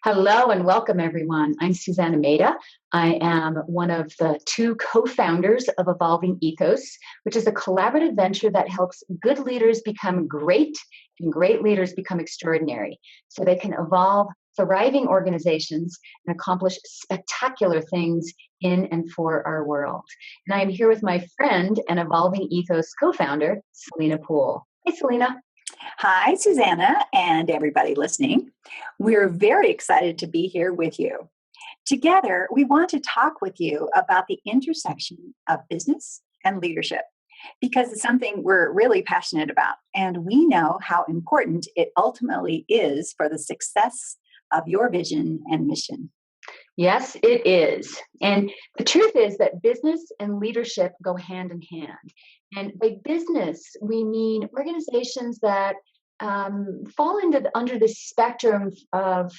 Hello and welcome, everyone. I'm Susanna Maida. I am one of the two co-founders of Evolving Ethos, which is a collaborative venture that helps good leaders become great and great leaders become extraordinary so they can evolve thriving organizations and accomplish spectacular things in and for our world. And I am here with my friend and Evolving Ethos co-founder, Selena Poole. Hey, Selena. Hi, Susanna, and everybody listening. We're very excited to be here with you. Together, we want to talk with you about the intersection of business and leadership because it's something we're really passionate about, and we know how important it ultimately is for the success of your vision and mission. Yes, it is. And the truth is that business and leadership go hand in hand. And by business, we mean organizations that fall under the spectrum of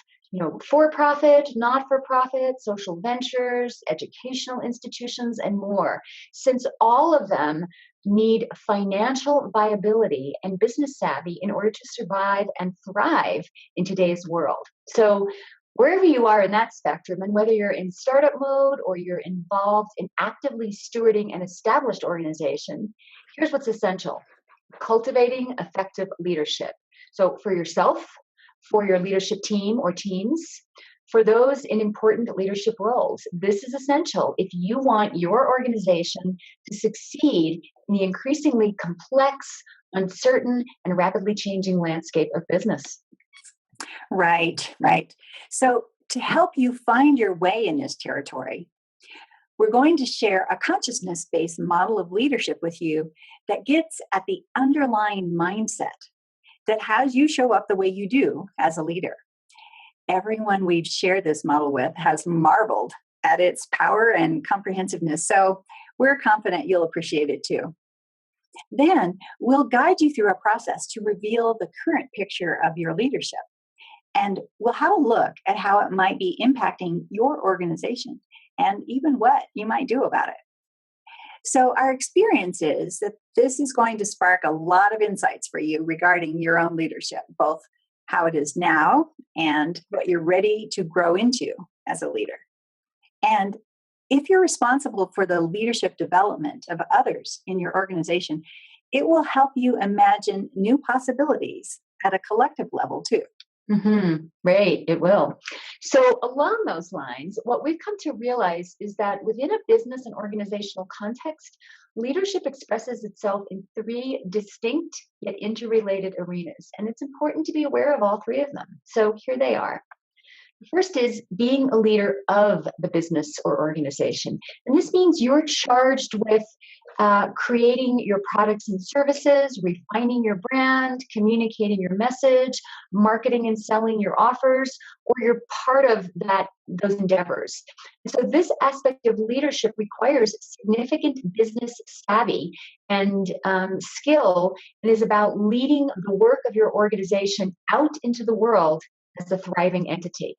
for-profit, not-for-profit, social ventures, educational institutions, and more, since all of them need financial viability and business savvy in order to survive and thrive in today's world. So wherever you are in that spectrum, and whether you're in startup mode or you're involved in actively stewarding an established organization, here's what's essential: cultivating effective leadership. So for yourself, for your leadership team or teams, for those in important leadership roles, this is essential if you want your organization to succeed in the increasingly complex, uncertain, and rapidly changing landscape of business. Right. So, to help you find your way in this territory, we're going to share a consciousness based model of leadership with you that gets at the underlying mindset that has you show up the way you do as a leader. Everyone we've shared this model with has marveled at its power and comprehensiveness, so we're confident you'll appreciate it too. Then we'll guide you through a process to reveal the current picture of your leadership. And we'll have a look at how it might be impacting your organization and even what you might do about it. So, our experience is that this is going to spark a lot of insights for you regarding your own leadership, both how it is now and what you're ready to grow into as a leader. And if you're responsible for the leadership development of others in your organization, it will help you imagine new possibilities at a collective level, too. Right, it will. So, along those lines, what we've come to realize is that within a business and organizational context, leadership expresses itself in three distinct yet interrelated arenas. And it's important to be aware of all three of them. So, here they are. The first is being a leader of the business or organization. And this means you're charged with creating your products and services, refining your brand, communicating your message, marketing and selling your offers, or you're part of those endeavors. So this aspect of leadership requires significant business savvy and skill, and is about leading the work of your organization out into the world as a thriving entity.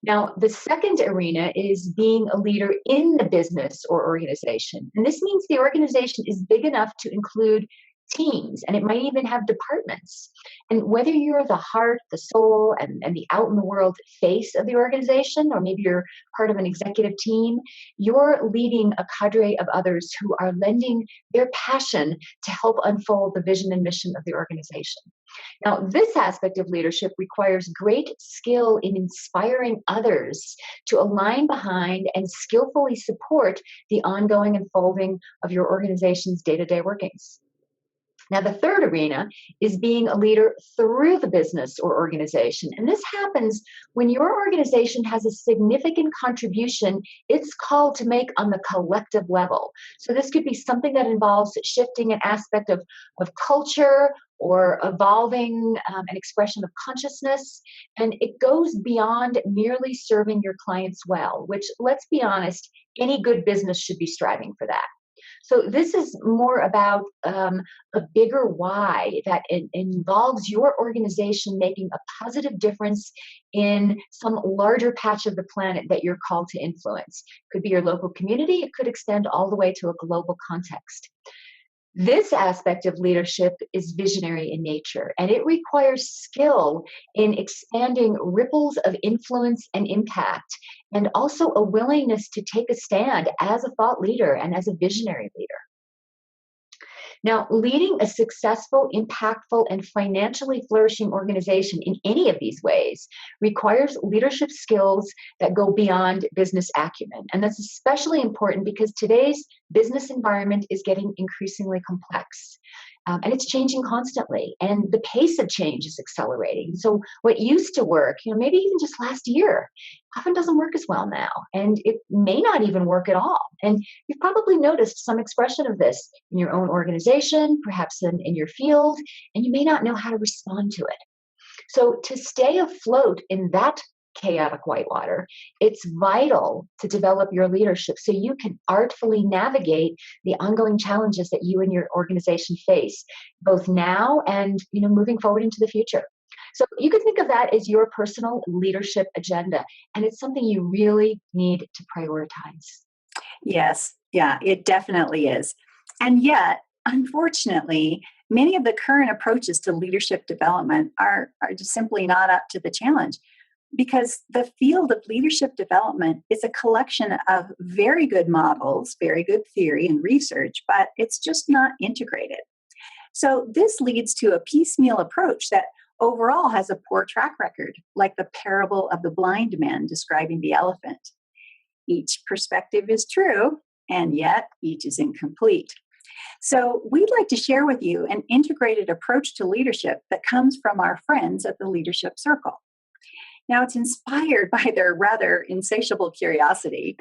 Now, the second arena is being a leader in the business or organization. And this means the organization is big enough to include teams, and it might even have departments. And whether you're the heart, the soul, and the out in the world face of the organization, or maybe you're part of an executive team, you're leading a cadre of others who are lending their passion to help unfold the vision and mission of the organization. Now, this aspect of leadership requires great skill in inspiring others to align behind and skillfully support the ongoing unfolding of your organization's day-to-day workings. Now, the third arena is being a leader through the business or organization. And this happens when your organization has a significant contribution it's called to make on the collective level. So this could be something that involves shifting an aspect of culture or evolving an expression of consciousness. And it goes beyond merely serving your clients well, which, let's be honest, any good business should be striving for that. So this is more about a bigger why that involves your organization making a positive difference in some larger patch of the planet that you're called to influence. It could be your local community. It could extend all the way to a global context. This aspect of leadership is visionary in nature, and it requires skill in expanding ripples of influence and impact, and also a willingness to take a stand as a thought leader and as a visionary leader. Now, leading a successful, impactful, and financially flourishing organization in any of these ways requires leadership skills that go beyond business acumen. And that's especially important because today's business environment is getting increasingly complex. And it's changing constantly, and the pace of change is accelerating. So, what used to work, maybe even just last year, often doesn't work as well now, and it may not even work at all. And you've probably noticed some expression of this in your own organization, perhaps in your field, and you may not know how to respond to it. So, to stay afloat in that chaotic whitewater, it's vital to develop your leadership so you can artfully navigate the ongoing challenges that you and your organization face, both now and moving forward into the future. So you can think of that as your personal leadership agenda, and it's something you really need to prioritize. Yes, yeah, it definitely is. And yet, unfortunately, many of the current approaches to leadership development are just simply not up to the challenge because the field of leadership development is a collection of very good models, very good theory and research, but it's just not integrated. So this leads to a piecemeal approach that overall has a poor track record, like the parable of the blind man describing the elephant. Each perspective is true, and yet each is incomplete. So, we'd like to share with you an integrated approach to leadership that comes from our friends at the Leadership Circle. Now, it's inspired by their rather insatiable curiosity,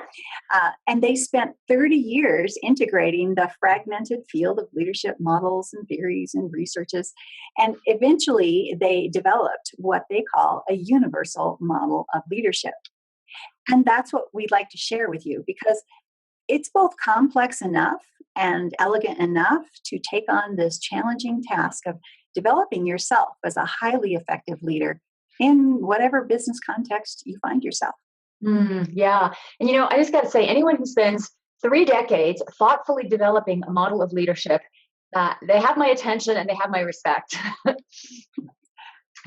and they spent 30 years integrating the fragmented field of leadership models and theories and researches, and eventually they developed what they call a universal model of leadership. And that's what we'd like to share with you because it's both complex enough and elegant enough to take on this challenging task of developing yourself as a highly effective leader in whatever business context you find yourself. Yeah. And I just got to say, anyone who spends 3 decades thoughtfully developing a model of leadership, they have my attention and they have my respect.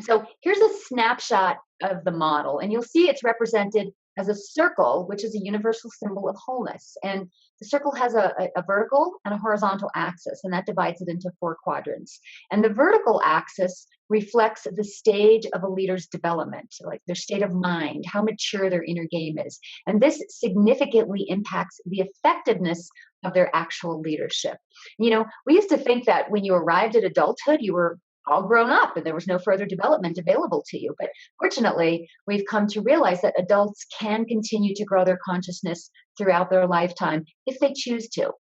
So here's a snapshot of the model, and you'll see it's represented as a circle, which is a universal symbol of wholeness. And the circle has a vertical and a horizontal axis, and that divides it into 4 quadrants. And the vertical axis reflects the stage of a leader's development, like their state of mind, how mature their inner game is. And this significantly impacts the effectiveness of their actual leadership. We used to think that when you arrived at adulthood, you were all grown up and there was no further development available to you. But fortunately, we've come to realize that adults can continue to grow their consciousness throughout their lifetime if they choose to.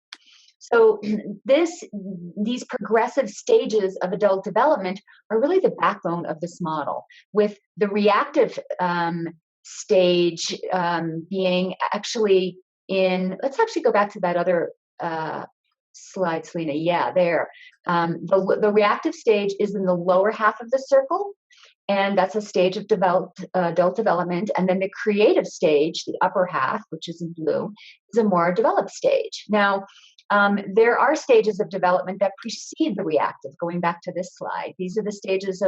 So these progressive stages of adult development are really the backbone of this model, with the reactive stage being actually let's actually go back to that other slide, Selena. Yeah, there. The reactive stage is in the lower half of the circle, and that's a stage of adult development. And then the creative stage, the upper half, which is in blue, is a more developed stage. Now, there are stages of development that precede the reactive, going back to this slide. These are the stages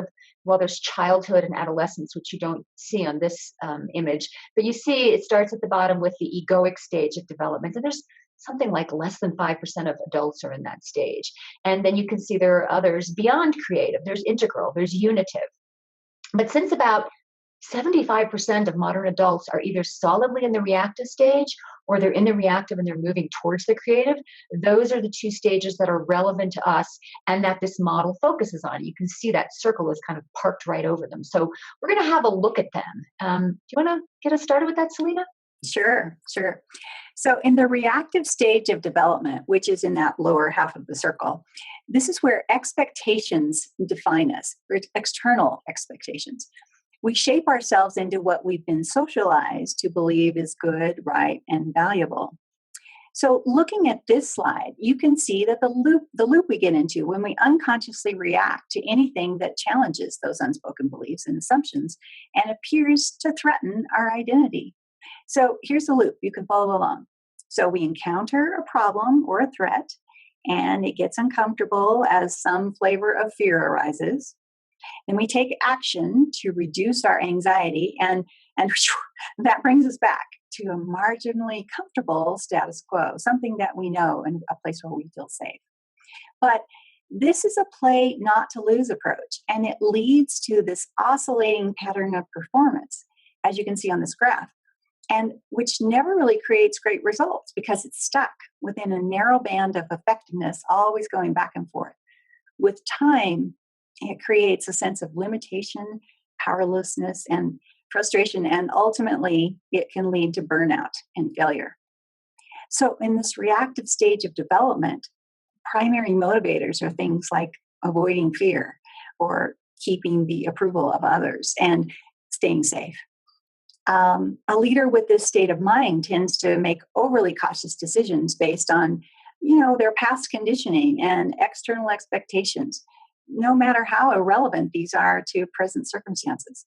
there's childhood and adolescence, which you don't see on this image. But you see it starts at the bottom with the egoic stage of development. And there's something like less than 5% of adults are in that stage. And then you can see there are others beyond creative. There's integral, there's unitive. But since about 75% of modern adults are either solidly in the reactive stage or they're in the reactive and they're moving towards the creative, those are the 2 stages that are relevant to us and that this model focuses on. You can see that circle is kind of parked right over them. So we're going to have a look at them. Do you want to get us started with that, Selena? Sure. So, in the reactive stage of development, which is in that lower half of the circle, this is where expectations define us, or external expectations. We shape ourselves into what we've been socialized to believe is good, right, and valuable. So, looking at this slide, you can see that the loop we get into when we unconsciously react to anything that challenges those unspoken beliefs and assumptions and appears to threaten our identity. So here's the loop. You can follow along. So we encounter a problem or a threat, and it gets uncomfortable as some flavor of fear arises. Then we take action to reduce our anxiety, and that brings us back to a marginally comfortable status quo, something that we know and a place where we feel safe. But this is a play not to lose approach, and it leads to this oscillating pattern of performance, as you can see on this graph, and which never really creates great results because it's stuck within a narrow band of effectiveness, always going back and forth. With time, it creates a sense of limitation, powerlessness, and frustration, and ultimately it can lead to burnout and failure. So, in this reactive stage of development, primary motivators are things like avoiding fear or keeping the approval of others and staying safe. A leader with this state of mind tends to make overly cautious decisions based on, their past conditioning and external expectations, no matter how irrelevant these are to present circumstances.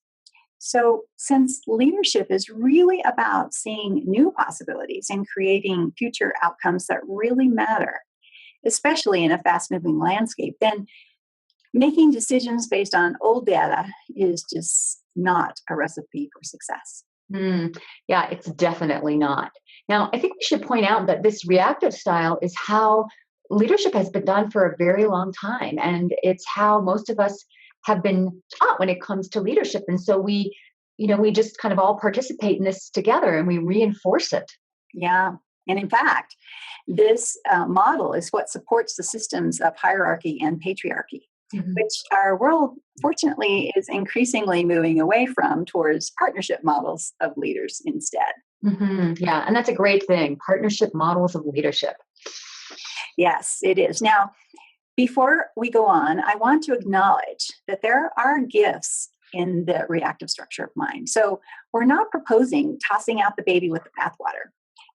So, since leadership is really about seeing new possibilities and creating future outcomes that really matter, especially in a fast-moving landscape, then making decisions based on old data is just not a recipe for success. Yeah, it's definitely not. Now, I think we should point out that this reactive style is how leadership has been done for a very long time, and it's how most of us have been taught when it comes to leadership. And so we just kind of all participate in this together and we reinforce it. Yeah. And in fact, this model is what supports the systems of hierarchy and patriarchy, which our world, fortunately, is increasingly moving away from towards partnership models of leaders instead. Yeah, and that's a great thing. Partnership models of leadership. Yes, it is. Now, before we go on, I want to acknowledge that there are gifts in the reactive structure of mind. So we're not proposing tossing out the baby with the bathwater,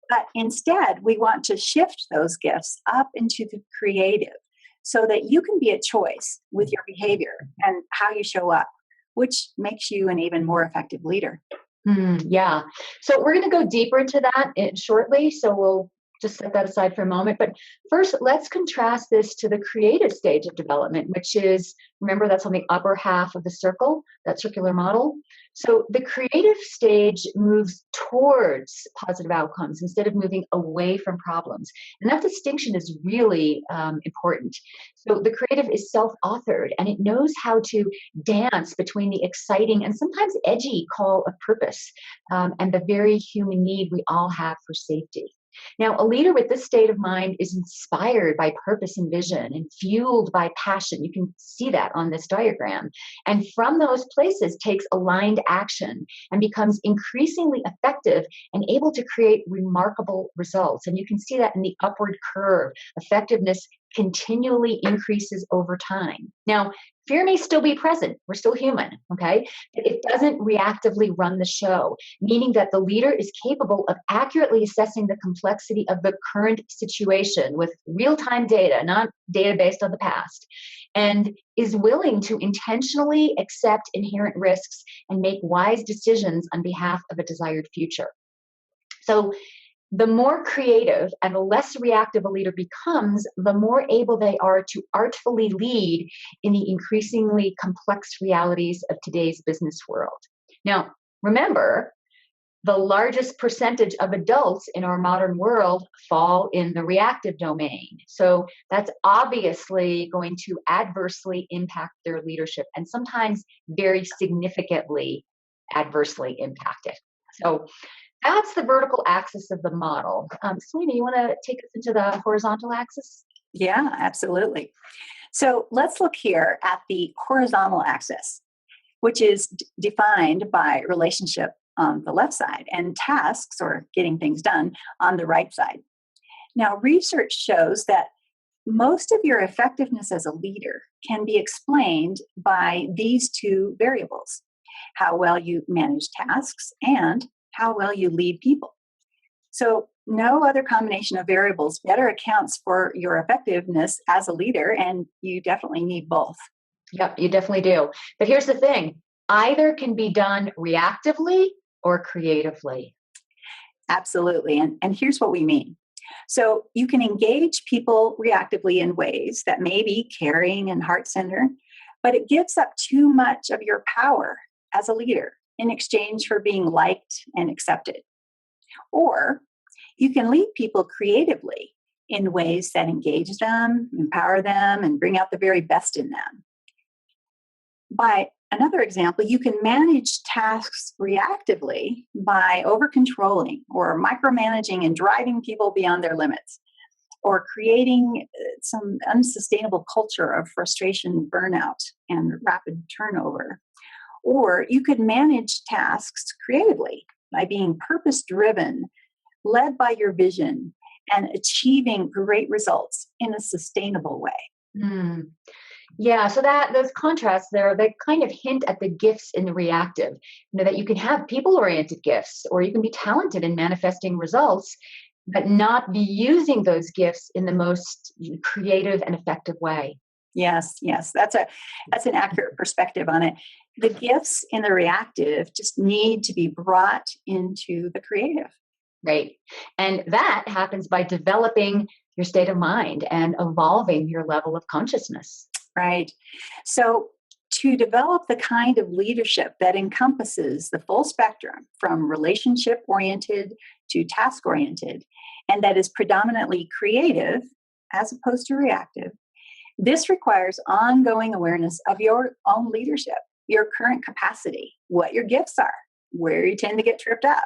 but instead we want to shift those gifts up into the creative so that you can be a choice with your behavior and how you show up, which makes you an even more effective leader. Yeah. So we're going to go deeper into that shortly. So we'll just set that aside for a moment. But first, let's contrast this to the creative stage of development, which is, remember, that's on the upper half of the circle, that circular model. So the creative stage moves towards positive outcomes instead of moving away from problems. And that distinction is really important. So the creative is self-authored and it knows how to dance between the exciting and sometimes edgy call of purpose and the very human need we all have for safety. Now, a leader with this state of mind is inspired by purpose and vision and fueled by passion. You can see that on this diagram. And from those places takes aligned action and becomes increasingly effective and able to create remarkable results. And you can see that in the upward curve. Effectiveness continually increases over time. Now, fear may still be present. We're still human, okay? But it doesn't reactively run the show, meaning that the leader is capable of accurately assessing the complexity of the current situation with real-time data, not data based on the past, and is willing to intentionally accept inherent risks and make wise decisions on behalf of a desired future. So the more creative and the less reactive a leader becomes, the more able they are to artfully lead in the increasingly complex realities of today's business world. Now, remember, the largest percentage of adults in our modern world fall in the reactive domain. So that's obviously going to adversely impact their leadership and sometimes very significantly adversely impact it. So that's the vertical axis of the model. Selena, you want to take us into the horizontal axis? Yeah, absolutely. So let's look here at the horizontal axis, which is defined by relationship on the left side and tasks or getting things done on the right side. Now, research shows that most of your effectiveness as a leader can be explained by these two variables: how well you manage tasks and how well you lead people. So no other combination of variables better accounts for your effectiveness as a leader, and you definitely need both. Yep, you definitely do. But here's the thing, either can be done reactively or creatively. Absolutely. And here's what we mean. So you can engage people reactively in ways that may be caring and heart centered, but it gives up too much of your power as a leader in exchange for being liked and accepted. Or you can lead people creatively in ways that engage them, empower them, and bring out the very best in them. By another example, you can manage tasks reactively by over controlling or micromanaging and driving people beyond their limits, or creating some unsustainable culture of frustration, burnout, and rapid turnover. Or you could manage tasks creatively by being purpose driven, led by your vision, and achieving great results in a sustainable way. Mm. Yeah, so that those contrasts there, they kind of hint at the gifts in the reactive. That you can have people-oriented gifts, or you can be talented in manifesting results, but not be using those gifts in the most creative and effective way. Yes, yes, that's an accurate perspective on it. The gifts in the reactive just need to be brought into the creative. Right. And that happens by developing your state of mind and evolving your level of consciousness. Right. So, to develop the kind of leadership that encompasses the full spectrum from relationship oriented to task oriented, and that is predominantly creative as opposed to reactive, this requires ongoing awareness of your own leadership, your current capacity, what your gifts are, where you tend to get tripped up,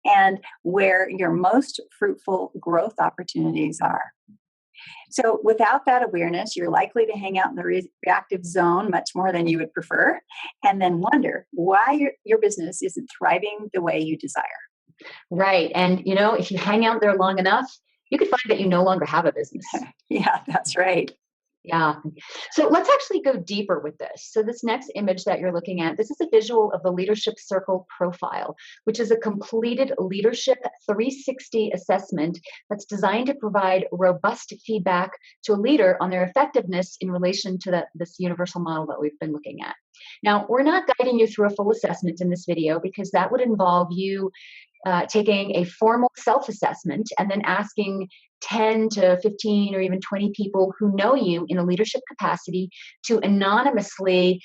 and where your most fruitful growth opportunities are. So, without that awareness, you're likely to hang out in the reactive zone much more than you would prefer, and then wonder why your business isn't thriving the way you desire. Right. And, if you hang out there long enough, you could find that you no longer have a business. Yeah, that's right. Yeah. So let's actually go deeper with this. So this next image that you're looking at, this is a visual of the Leadership Circle profile, which is a completed leadership 360 assessment that's designed to provide robust feedback to a leader on their effectiveness in relation to this universal model that we've been looking at. Now, we're not guiding you through a full assessment in this video because that would involve you taking a formal self-assessment and then asking 10 to 15 or even 20 people who know you in a leadership capacity to anonymously,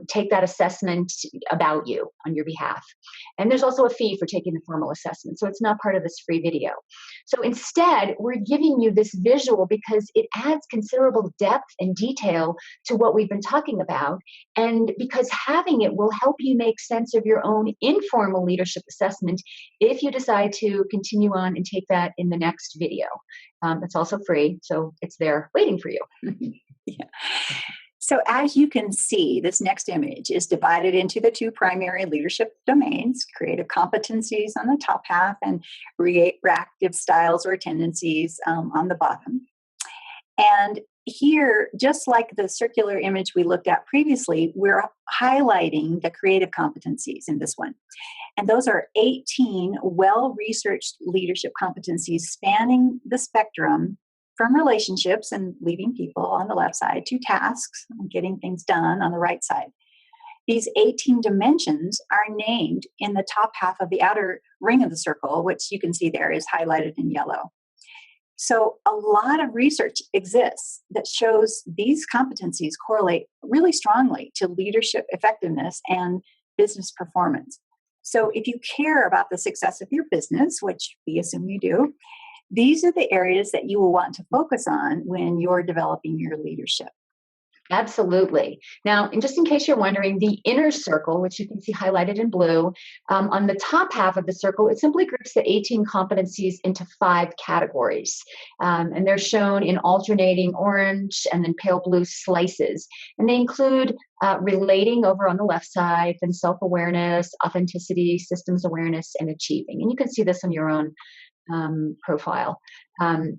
take that assessment about you on your behalf. And there's also a fee for taking the formal assessment. So it's not part of this free video. So instead, we're giving you this visual because it adds considerable depth and detail to what we've been talking about. And because having it will help you make sense of your own informal leadership assessment if you decide to continue on and take that in the next video. It's also free, so it's there waiting for you. Yeah. So as you can see, this next image is divided into the two primary leadership domains, creative competencies on the top half and reactive styles or tendencies on the bottom. And here, just like the circular image we looked at previously, we're highlighting the creative competencies in this one. And those are 18 well-researched leadership competencies spanning the spectrum from relationships and leading people on the left side to tasks and getting things done on the right side. These 18 dimensions are named in the top half of the outer ring of the circle, which you can see there is highlighted in yellow. So a lot of research exists that shows these competencies correlate really strongly to leadership effectiveness and business performance. So if you care about the success of your business, which we assume you do, these are the areas that you will want to focus on when you're developing your leadership. Absolutely. Now, and just in case you're wondering, the inner circle, which you can see highlighted in blue, on the top half of the circle, it simply groups the 18 competencies into 5 categories. And they're shown in alternating orange and then pale blue slices. And they include relating over on the left side, then self-awareness, authenticity, systems awareness, and achieving. And you can see this on your own profile.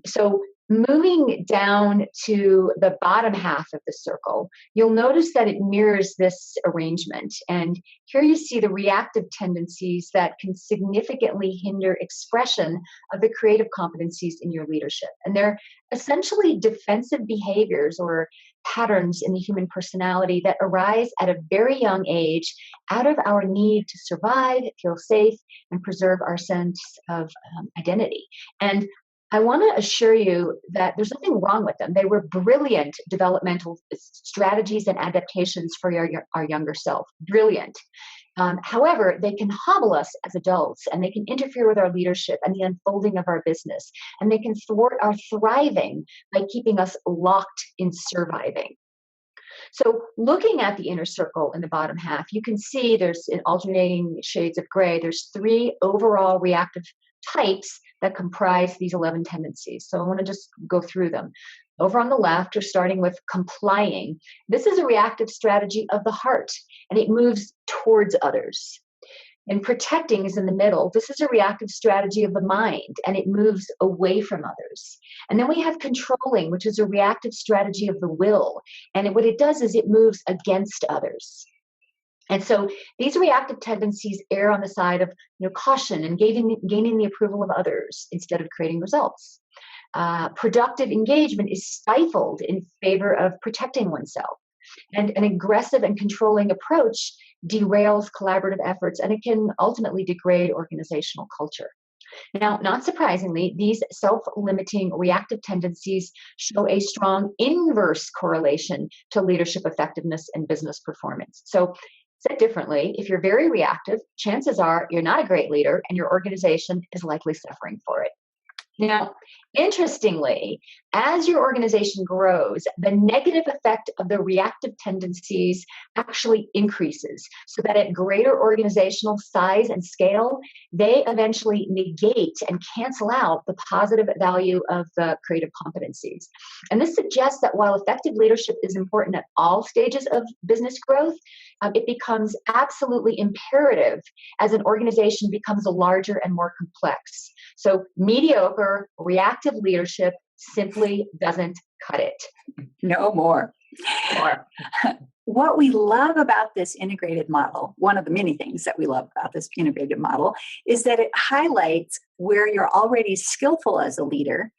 So moving down to the bottom half of the circle, you'll notice that it mirrors this arrangement. And here you see the reactive tendencies that can significantly hinder expression of the creative competencies in your leadership. And they're essentially defensive behaviors or patterns in the human personality that arise at a very young age out of our need to survive, feel safe, and preserve our sense of identity. And I want to assure you that there's nothing wrong with them. They were brilliant developmental strategies and adaptations for our younger self. Brilliant. However, they can hobble us as adults and they can interfere with our leadership and the unfolding of our business. And they can thwart our thriving by keeping us locked in surviving. So looking at the inner circle in the bottom half, you can see there's in alternating shades of gray, there's 3 overall reactive types that comprise these 11 tendencies. So I want to just go through them. Over on the left, we're starting with complying. This is a reactive strategy of the heart, and it moves towards others. And protecting is in the middle. This is a reactive strategy of the mind, and it moves away from others. And then we have controlling, which is a reactive strategy of the will. And what it does is it moves against others. And so these reactive tendencies err on the side of caution and gaining the approval of others instead of creating results. Productive engagement is stifled in favor of protecting oneself. And an aggressive and controlling approach derails collaborative efforts, and it can ultimately degrade organizational culture. Now, not surprisingly, these self-limiting reactive tendencies show a strong inverse correlation to leadership effectiveness and business performance. So, said differently, if you're very reactive, chances are you're not a great leader and your organization is likely suffering for it. Now, interestingly, as your organization grows, the negative effect of the reactive tendencies actually increases, so that at greater organizational size and scale, they eventually negate and cancel out the positive value of the creative competencies. And this suggests that while effective leadership is important at all stages of business growth, it becomes absolutely imperative as an organization becomes larger and more complex. So mediocre, reactive leadership simply doesn't cut it. No more. What we love about this integrated model, one of the many things that we love about this integrated model, is that it highlights where you're already skillful as a leader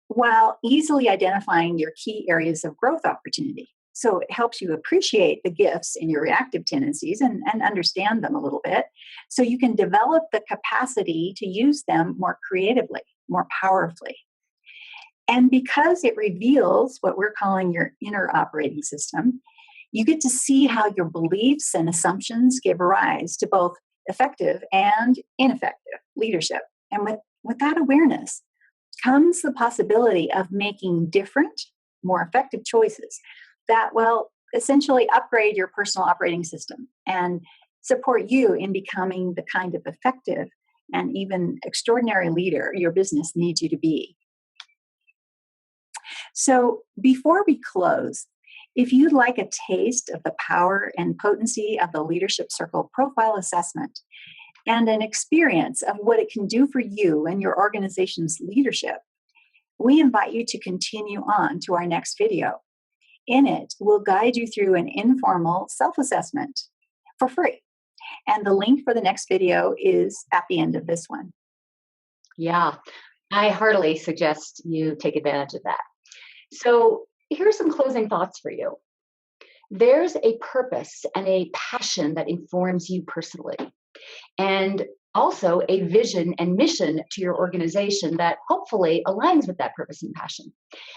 while easily identifying your key areas of growth opportunity. So it helps you appreciate the gifts in your reactive tendencies and understand them a little bit, so you can develop the capacity to use them more creatively, more powerfully. And because it reveals what we're calling your inner operating system, you get to see how your beliefs and assumptions give rise to both effective and ineffective leadership. And with that awareness comes the possibility of making different, more effective choices that will essentially upgrade your personal operating system and support you in becoming the kind of effective and even extraordinary leader your business needs you to be. So before we close, if you'd like a taste of the power and potency of the Leadership Circle Profile Assessment and an experience of what it can do for you and your organization's leadership, we invite you to continue on to our next video. In it, we'll guide you through an informal self-assessment for free. And the link for the next video is at the end of this one. Yeah, I heartily suggest you take advantage of that. So here's some closing thoughts for you. There's a purpose and a passion that informs you personally, and also a vision and mission to your organization that hopefully aligns with that purpose and passion.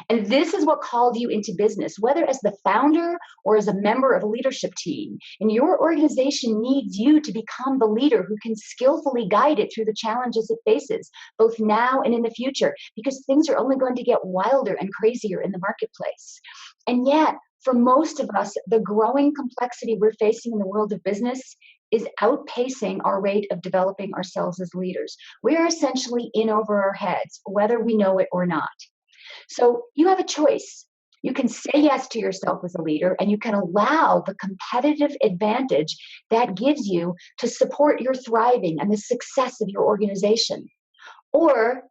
And this is what called you into business, whether as the founder or as a member of a leadership team. And your organization needs you to become the leader who can skillfully guide it through the challenges it faces, both now and in the future, because things are only going to get wilder and crazier in the marketplace. And yet, for most of us, the growing complexity we're facing in the world of business is outpacing our rate of developing ourselves as leaders. We are essentially in over our heads, whether we know it or not. So you have a choice. You can say yes to yourself as a leader, and you can allow the competitive advantage that gives you to support your thriving and the success of your organization. Or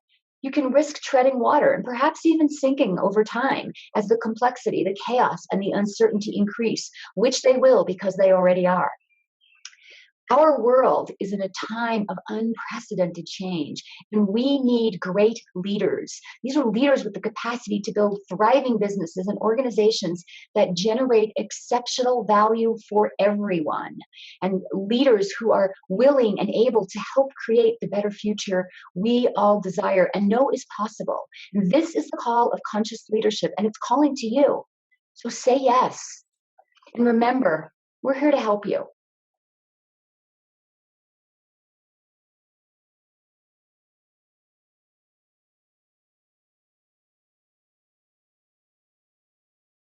you can risk treading water and perhaps even sinking over time as the complexity, the chaos, and the uncertainty increase, which they will because they already are. Our world is in a time of unprecedented change, and we need great leaders. These are leaders with the capacity to build thriving businesses and organizations that generate exceptional value for everyone, and leaders who are willing and able to help create the better future we all desire and know is possible. This is the call of conscious leadership, and it's calling to you. So say yes. And remember, we're here to help you.